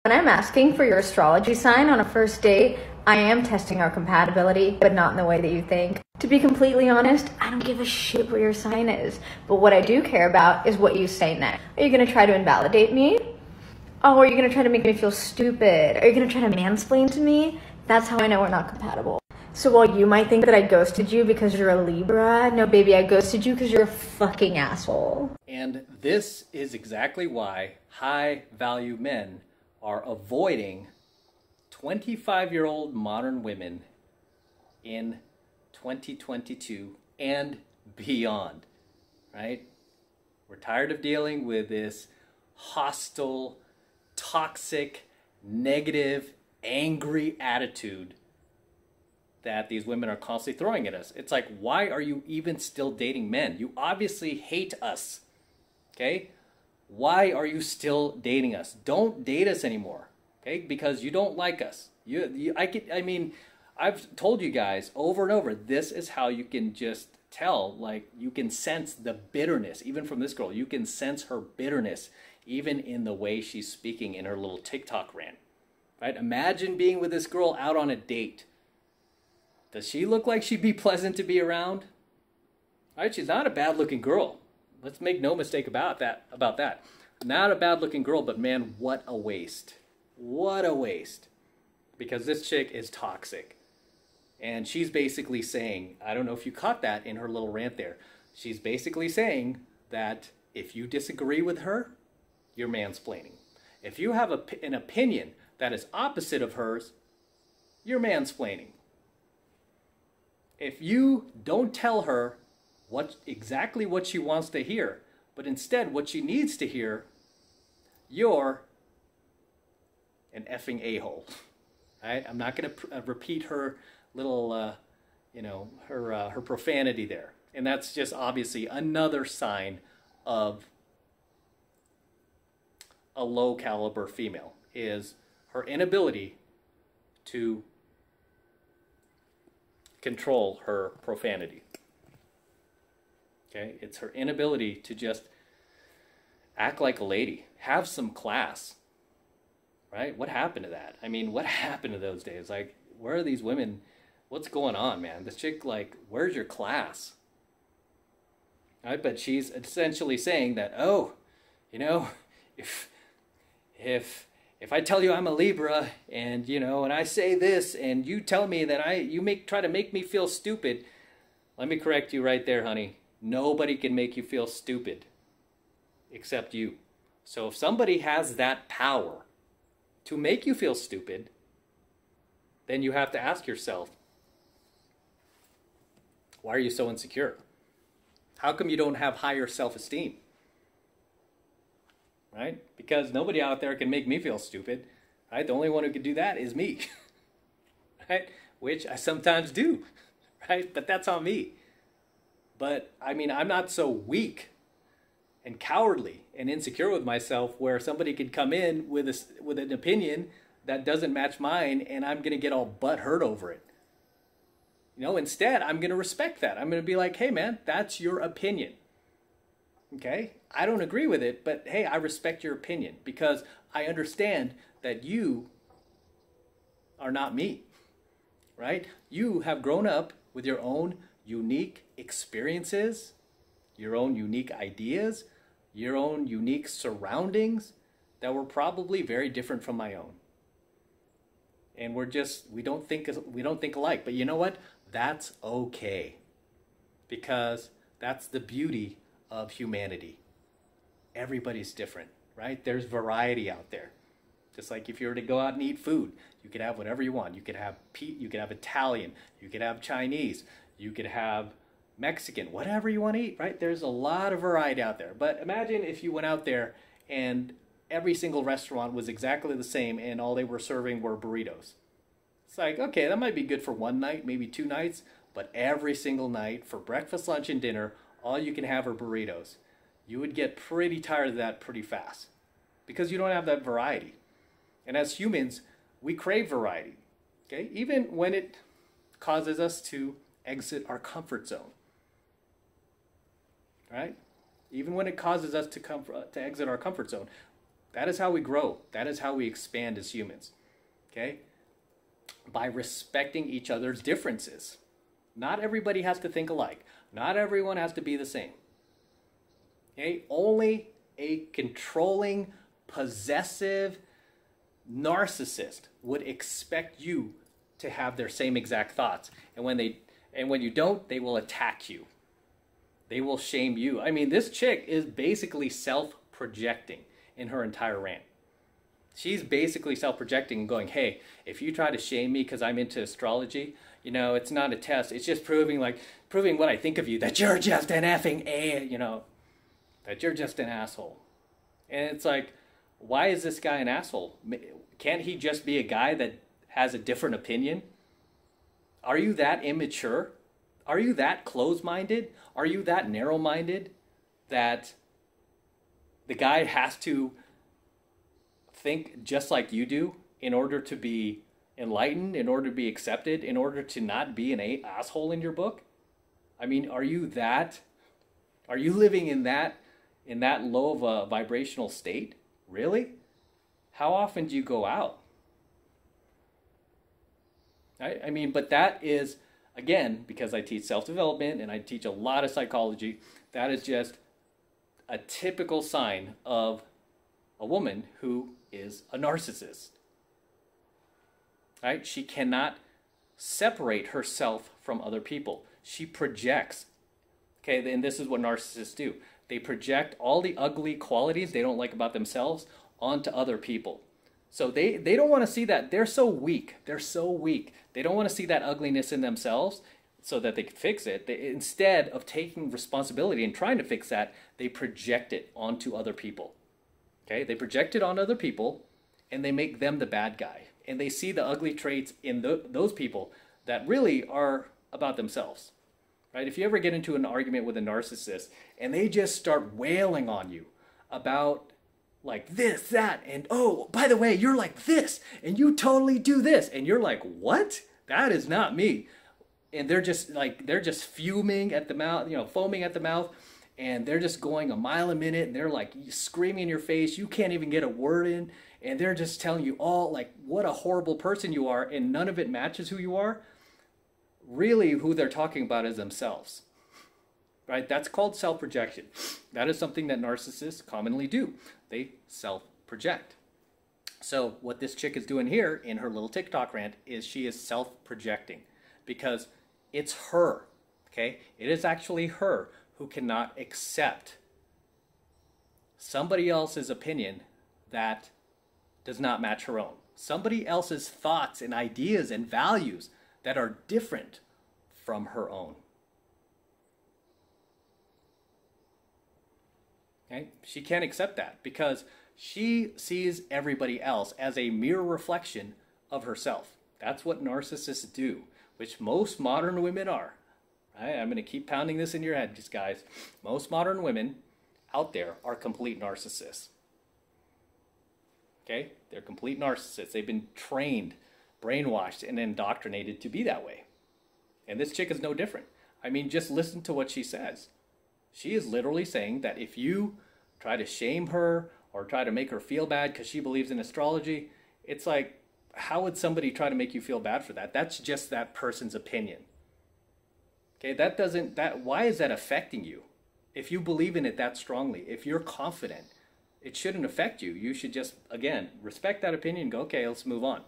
When I'm asking for your astrology sign on a first date, I am testing our compatibility, but not in the way that you think. To be completely honest, I don't give a shit what your sign is, but what I do care about is what you say next. Are you gonna try to invalidate me? Oh, are you gonna try to make me feel stupid? Are you gonna try to mansplain to me? That's how I know we're not compatible. So while you might think that I ghosted you because you're a Libra, no baby, I ghosted you because you're a fucking asshole. And this is exactly why high-value men are avoiding 25-year-old modern women in 2022 and beyond, right? We're tired of dealing with this hostile, toxic, negative, angry attitude that these women are constantly throwing at us. It's like, why are you even still dating men? You obviously hate us, okay? Why are you still dating us? Don't date us anymore, okay? Because you don't like us. I've told you guys over and over, this is how you can just tell, like, you can sense the bitterness, even from this girl. You can sense her bitterness, even in the way she's speaking in her little TikTok rant, right? Imagine being with this girl out on a date. Does she look like she'd be pleasant to be around? Right? She's not a bad-looking girl. Let's make no mistake about that. Not a bad-looking girl, but man, what a waste. What a waste. Because this chick is toxic. And she's basically saying, I don't know if you caught that in her little rant there. She's basically saying that if you disagree with her, you're mansplaining. If you have an opinion that is opposite of hers, you're mansplaining. If you don't tell her exactly what she wants to hear, but instead what she needs to hear, you're an effing a-hole. Right? I'm not going to repeat her little, her profanity there. And that's just obviously another sign of a low caliber female, is her inability to control her profanity. Okay? It's her inability to just act like a lady. Have some class. Right? What happened to that? I mean, what happened to those days? Like, where are these women? What's going on, man? This chick, like, where's your class? Right? But she's essentially saying that, oh, you know, if I tell you I'm a Libra and, you know, and I say this and you tell me that you try to make me feel stupid, let me correct you right there, honey. Nobody can make you feel stupid except you. So if somebody has that power to make you feel stupid, then you have to ask yourself, why are you so insecure? How come you don't have higher self-esteem? Right? Because nobody out there can make me feel stupid. Right? The only one who can do that is me. Right? Which I sometimes do. Right? But that's on me. But I mean, I'm not so weak and cowardly and insecure with myself where somebody could come in with an opinion that doesn't match mine and I'm going to get all butthurt over it. You know, instead, I'm going to respect that. I'm going to be like, hey, man, that's your opinion. Okay? I don't agree with it, but hey, I respect your opinion because I understand that you are not me. Right? You have grown up with your own unique experiences, your own unique ideas, your own unique surroundings that were probably very different from my own. And we don't think alike. But you know what? That's okay. Because that's the beauty of humanity. Everybody's different, right? There's variety out there. Just like if you were to go out and eat food, you could have whatever you want. You could have Italian, you could have Chinese, you could have Mexican, whatever you want to eat, right? There's a lot of variety out there. But imagine if you went out there and every single restaurant was exactly the same and all they were serving were burritos. It's like, okay, that might be good for one night, maybe 2 nights, but every single night for breakfast, lunch, and dinner, all you can have are burritos. You would get pretty tired of that pretty fast because you don't have that variety. And as humans, we crave variety, okay? Even when it causes us to exit our comfort zone, right? Even when it causes us to exit our comfort zone, That is how we grow. That is how we expand as humans. Okay? By respecting each other's differences. Not everybody has to think alike. Not everyone has to be the same. Okay? Only a controlling, possessive narcissist would expect you to have their same exact thoughts. And when you don't, they will attack you. They will shame you. I mean, this chick is basically self-projecting in her entire rant. She's basically self-projecting and going, hey, if you try to shame me because I'm into astrology, you know, it's not a test. It's just proving what I think of you, that you're just an effing that you're just an asshole. And it's like, why is this guy an asshole? Can't he just be a guy that has a different opinion? Are you that immature? Are you that closed-minded? Are you that narrow-minded that the guy has to think just like you do in order to be enlightened, in order to be accepted, in order to not be an asshole in your book? I mean, are you living in that low of a vibrational state? Really? How often do you go out? I mean, but that is, again, because I teach self-development and I teach a lot of psychology, that is just a typical sign of a woman who is a narcissist. Right? She cannot separate herself from other people. She projects. Okay, and this is what narcissists do. They project all the ugly qualities they don't like about themselves onto other people. So they don't want to see that. They're so weak. They're so weak. They don't want to see that ugliness in themselves so that they can fix it. Instead of taking responsibility and trying to fix that, they project it onto other people. Okay? They project it on other people, and they make them the bad guy. And they see the ugly traits in those people that really are about themselves. Right? If you ever get into an argument with a narcissist, and they just start wailing on you about like this, that, and oh, by the way, you're like this, and you totally do this. And you're like, what? That is not me. And they're just fuming at the mouth, foaming at the mouth, and they're just going a mile a minute, and they're like screaming in your face. You can't even get a word in, and they're just telling you all like what a horrible person you are, and none of it matches who you are. Really, who they're talking about is themselves. Right? That's called self-projection. That is something that narcissists commonly do. They self-project. So what this chick is doing here in her little TikTok rant is she is self-projecting because it's her, okay? It is actually her who cannot accept somebody else's opinion that does not match her own. Somebody else's thoughts and ideas and values that are different from her own. Okay? She can't accept that because she sees everybody else as a mere reflection of herself. That's what narcissists do, which most modern women are. Right? I'm going to keep pounding this in your head, just guys. Most modern women out there are complete narcissists. Okay? They're complete narcissists. They've been trained, brainwashed, and indoctrinated to be that way. And this chick is no different. I mean, just listen to what she says. She is literally saying that if you try to shame her or try to make her feel bad because she believes in astrology, it's like, how would somebody try to make you feel bad for that? That's just that person's opinion. Okay, why is that affecting you? If you believe in it that strongly, if you're confident, it shouldn't affect you. You should just, again, respect that opinion and go, okay, let's move on.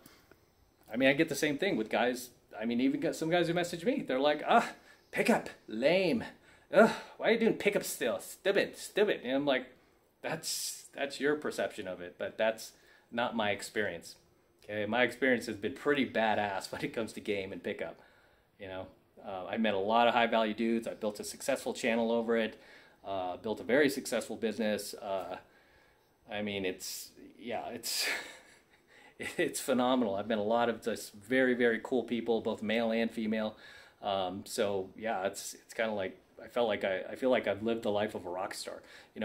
I mean, I get the same thing with guys. I mean, even got some guys who message me. They're like, pickup, lame. Ugh, why are you doing pickup still? Stupid. And I'm like, that's your perception of it, but that's not my experience. Okay, my experience has been pretty badass when it comes to game and pickup. I met a lot of high value dudes. I built a successful channel over it. Built a very successful business. I mean, it's it's phenomenal. I've met a lot of just very, very cool people, both male and female. So yeah, it's kind of like I feel like I've lived the life of a rock star.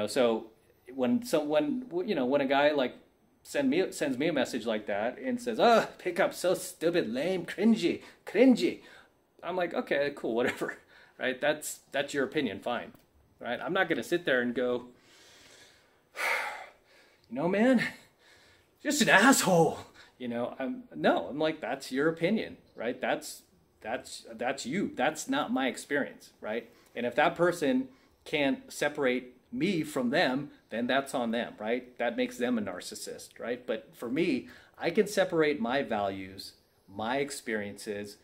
So when a guy like sends me a message like that and says, "Oh, pickup so stupid, lame, cringy," I'm like, okay, cool, whatever, right? That's your opinion, fine, right? I'm not gonna sit there and go, you know, man, just an asshole. You know, I'm like, that's your opinion, right? That's you. That's not my experience, right? And if that person can't separate me from them, then that's on them, right? That makes them a narcissist, right? But for me, I can separate my values, my experiences,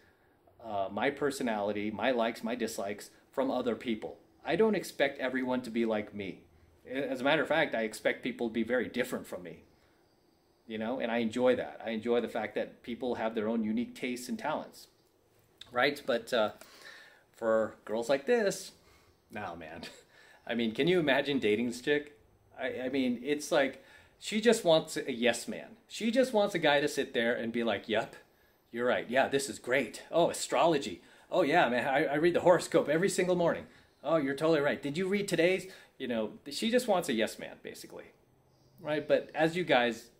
my personality, my likes, my dislikes from other people. I don't expect everyone to be like me. As a matter of fact, I expect people to be very different from me. You know, and I enjoy that. I enjoy the fact that people have their own unique tastes and talents, right? But for girls like this, no, man. I mean, can you imagine dating this chick? I mean, it's like she just wants a yes man. She just wants a guy to sit there and be like, yep, you're right. Yeah, this is great. Oh, astrology. Oh, yeah, man, I read the horoscope every single morning. Oh, you're totally right. Did you read today's? You know, she just wants a yes man, basically. Right? But as you guys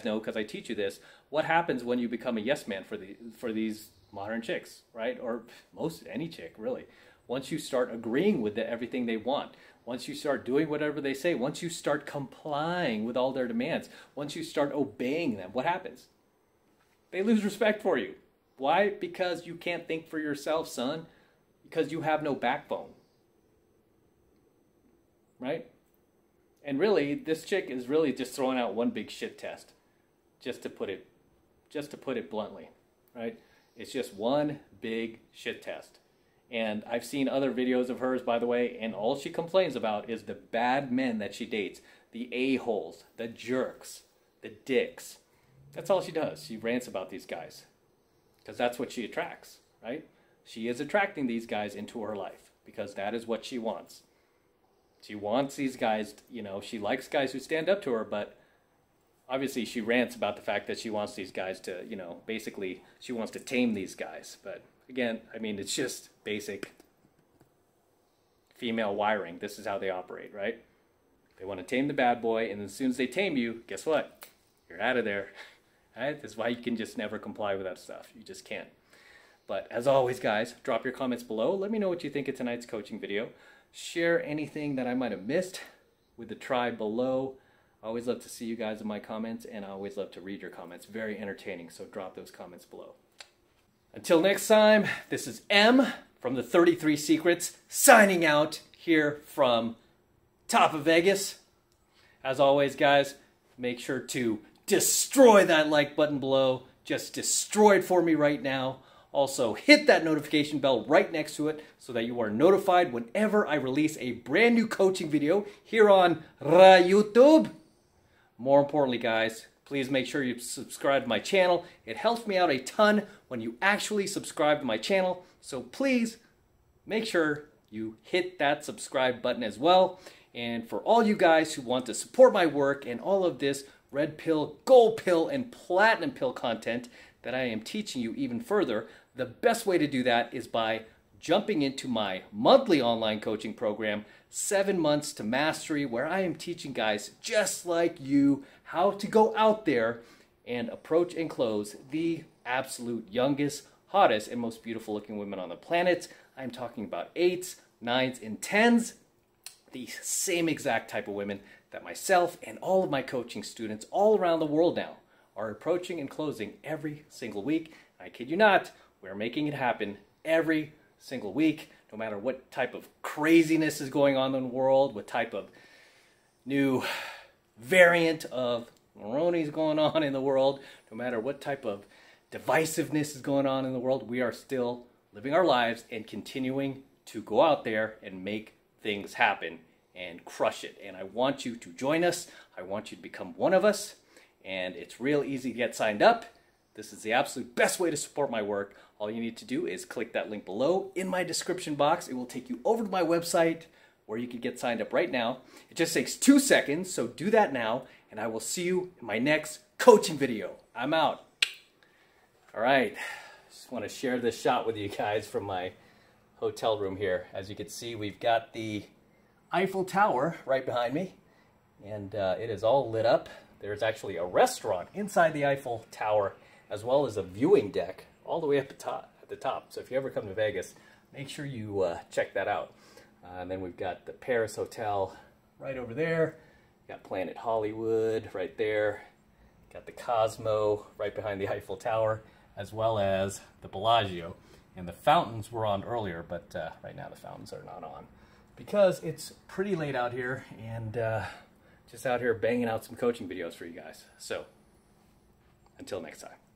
know, because I teach you this, what happens when you become a yes man for these modern chicks, right? Or any chick, really. Once you start agreeing with everything they want, once you start doing whatever they say, once you start complying with all their demands, once you start obeying them, what happens? They lose respect for you. Why? Because you can't think for yourself, son. Because you have no backbone. Right? And really, this chick is really just throwing out one big shit test. Just to put it bluntly, right? It's just one big shit test. And I've seen other videos of hers, by the way, and all she complains about is the bad men that she dates. The a-holes, the jerks, the dicks. That's all she does. She rants about these guys. Because that's what she attracts, right? She is attracting these guys into her life because that is what she wants. She wants these guys, you know, she likes guys who stand up to her, but obviously she rants about the fact that she wants these guys to, you know, basically she wants to tame these guys. But again, I mean, it's just basic female wiring. This is how they operate, right? They want to tame the bad boy, and as soon as they tame you, guess what? You're out of there. Right? That's why you can just never comply with that stuff. You just can't. But as always, guys, drop your comments below. Let me know what you think of tonight's coaching video. Share anything that I might have missed with the tribe below. I always love to see you guys in my comments, and I always love to read your comments. Very entertaining, so drop those comments below. Until next time, this is M from the 33 Secrets, signing out here from top of Vegas. As always, guys, make sure to destroy that like button below. Just destroy it for me right now. Also, hit that notification bell right next to it so that you are notified whenever I release a brand new coaching video here on YouTube. More importantly, guys, please make sure you subscribe to my channel. It helps me out a ton when you actually subscribe to my channel. So please make sure you hit that subscribe button as well. And for all you guys who want to support my work and all of this red pill, gold pill, and platinum pill content that I am teaching you even further, the best way to do that is by jumping into my monthly online coaching program, 7 Months to Mastery, where I am teaching guys just like you how to go out there and approach and close the absolute youngest, hottest, and most beautiful looking women on the planet. I'm talking about 8s, 9s, and 10s, the same exact type of women that myself and all of my coaching students all around the world now are approaching and closing every single week. I kid you not, we're making it happen every single week, no matter what type of craziness is going on in the world, what type of new variant of Moroni is going on in the world, no matter what type of divisiveness is going on in the world, we are still living our lives and continuing to go out there and make things happen and crush it. And I want you to join us. I want you to become one of us. And it's real easy to get signed up. This is the absolute best way to support my work. All you need to do is click that link below in my description box. It will take you over to my website where you can get signed up right now. It just takes 2 seconds, so do that now, and I will see you in my next coaching video. I'm out. All right, just want to share this shot with you guys from my hotel room here. As you can see, we've got the Eiffel Tower right behind me, and it is all lit up. There's actually a restaurant inside the Eiffel Tower, as well as a viewing deck all the way up at the top. So if you ever come to Vegas, make sure you check that out. And then we've got the Paris Hotel right over there. Got Planet Hollywood right there. Got the Cosmo right behind the Eiffel Tower, as well as the Bellagio. And the fountains were on earlier, but right now the fountains are not on because it's pretty late out here, and just out here banging out some coaching videos for you guys. So, until next time.